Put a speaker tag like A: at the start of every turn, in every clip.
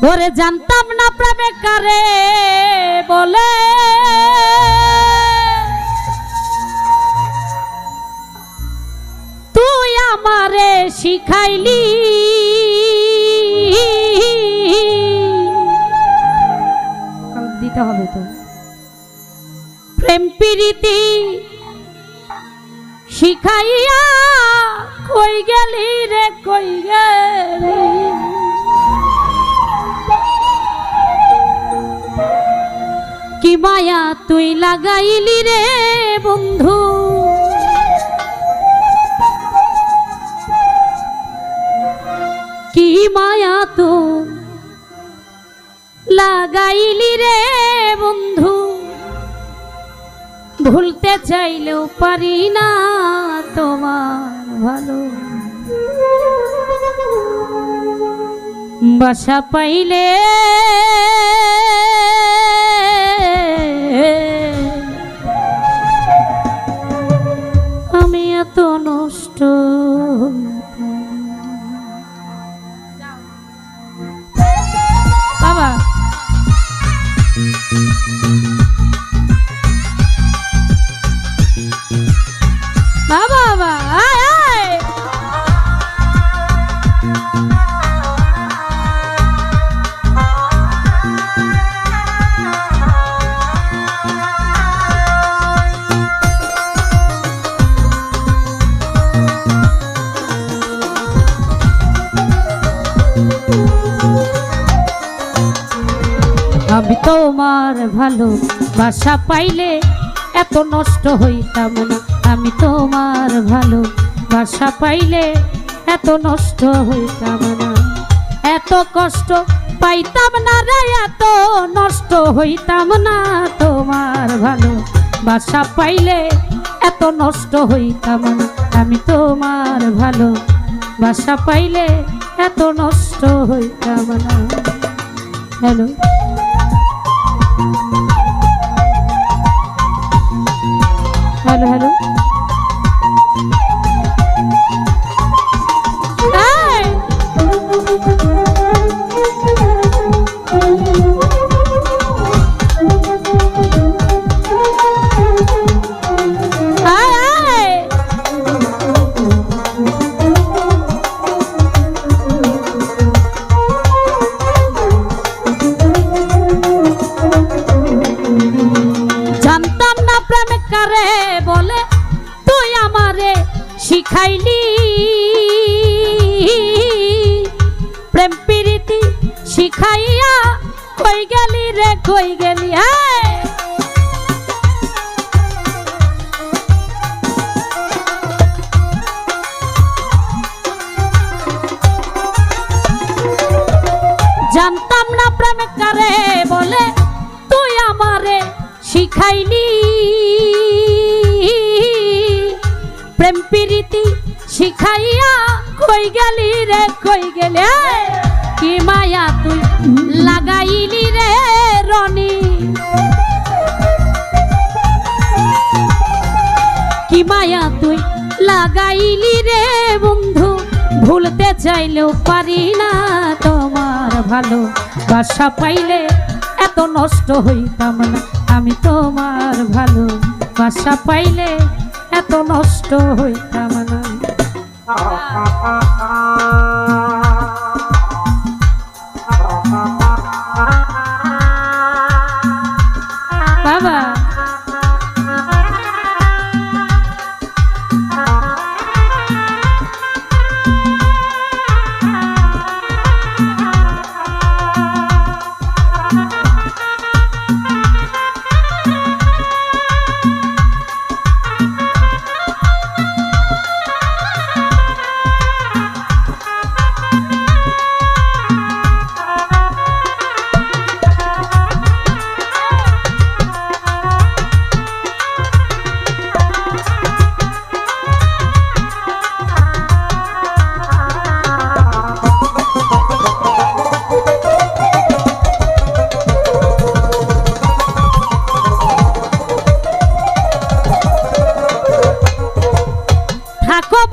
A: ওরে জানতাম না প্রেমে কারে বলে, তুই আমারে শিখাইলি। দিতে হবে তো প্রেম প্রীতি শিখাইয়া কই গেলি রে কই গেলি। কি মায়া তুই লাগাইলি রে বন্ধু, কি মায়া তুই লাগাইলি রে বন্ধু। ভুলতে চাইলেও পারি না তোমার ভালো বাসা পাইলে। আমি এত নষ্ট বাবা বাবা বাবা আমি তোমার ভালো বাসা পাইলে এত নষ্ট হইতাম না। আমি তোমার ভালো বাসা পাইলে এত নষ্ট হইতাম না। এত কষ্ট পাইতাম না রে, এত নষ্ট হইতাম না। তোমার ভালো বাসা পাইলে এত নষ্ট হইতাম না। আমি তোমার ভালো বাসা পাইলে এত নষ্ট হইতাম না। হ্যালো হ্যালো হ্যালো বলে তুই আমারে শিখাইলি। প্রেম প্রীতি শিখাইয়া কই গেলি রে কই গেলি। জানতাম না প্রেম কারে বলে, তুই আমারে শিখাইলি। প্রেম প্রীতি শিখাইয়া কই গেলি রে কই গেলি। কি মায়া তুই লাগাইলি রে রনি, কি মায়া তুই লাগাইলি রে বন্ধু। ভুলতে চাইলেও পারি না তোমার ভালো বাসা পাইলে এত নষ্ট হইতাম না। আমি তোমার ভালো বাসা পাইলে এত নষ্ট হইতাম না। বাবা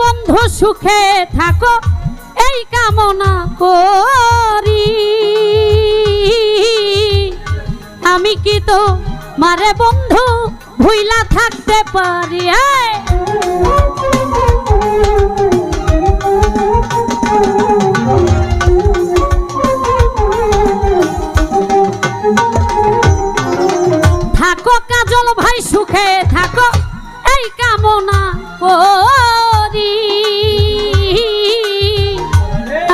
A: বন্ধু সুখে থাকো এই কামনা করি। তো মারে বন্ধু ভুইলা থাকতে পারি? থাকো কাজল ভাই সুখে থাকো এই কামনা করি।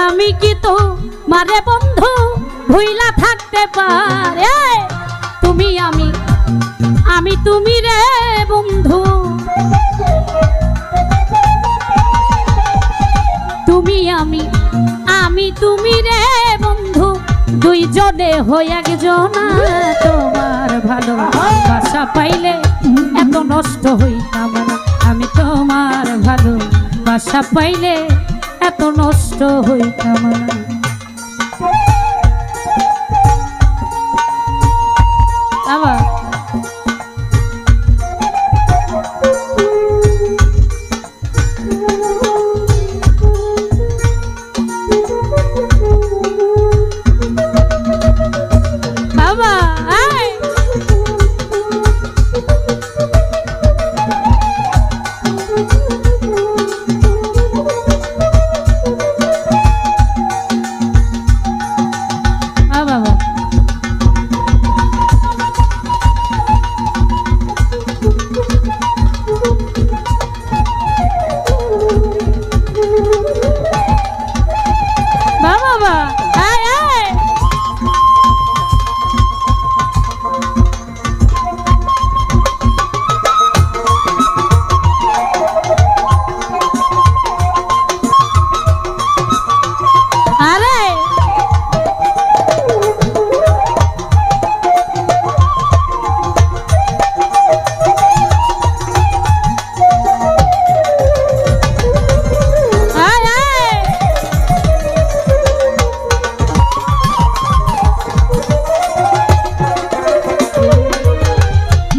A: আমি কি তো মারে বন্ধু ভুইলা থাকতে পারে? তুমি আমি তুমি রে বন্ধু, তুমি আমি তুমি রে বন্ধু, দুইজনে হই একজনা। তোমার ভালোবাসা পাইলে এত নষ্ট হইতাম না, আমি তোমার ভালোবাসা পাইলে এত নষ্ট হইতাম না।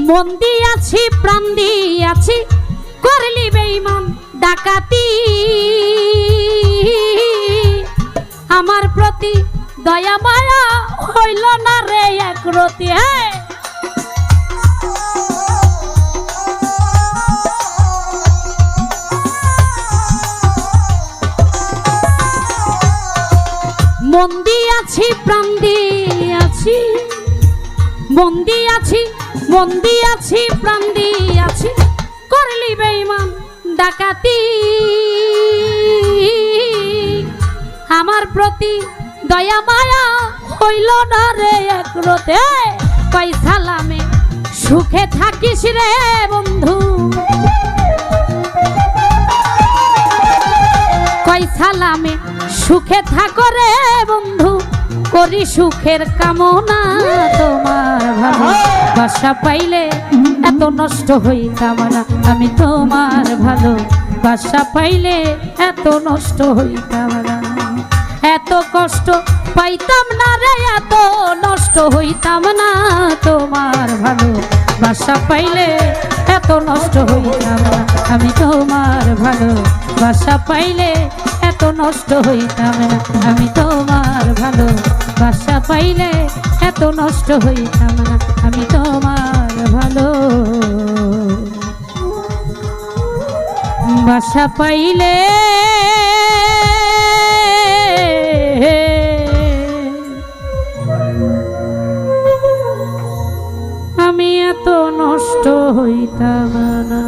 A: মন দিয়াছি প্রাণ দিয়াছি করলি বেঈমান ডাকাতি, আমার প্রতি দয়া মায়া হইল না রে একরতি। মন দিয়াছি প্রাণ দিয়াছি, মন দিয়াছি প্রাণ দিয়াছি করলি বেঈমান ডাকাতি, আমার প্রতি দয়া মায়া হইল না রে একরতে। কই সালামে সুখে থাকিস রে বন্ধু, কই সালামে সুখে থাকো রে বন্ধু, করি সুখের কামনা। তোমার ভালোবাসা পাইলে এত নষ্ট হইতাম না, আমি তোমার ভালোবাসা পাইলে এত নষ্ট হইতাম না। এত কষ্ট পাইতাম না রে, এত নষ্ট হইতাম না, তোমার ভালোবাসা পাইলে এত নষ্ট হইতাম না, আমি তোমার ভালোবাসা পাইলে এত নষ্ট হইতাম না, আমি তোমার ভালোবাসা পাইলে এত নষ্ট হইতাম না, আমি তোমার ভালোবাসা পাইলে আমি এত নষ্ট হইতাম না।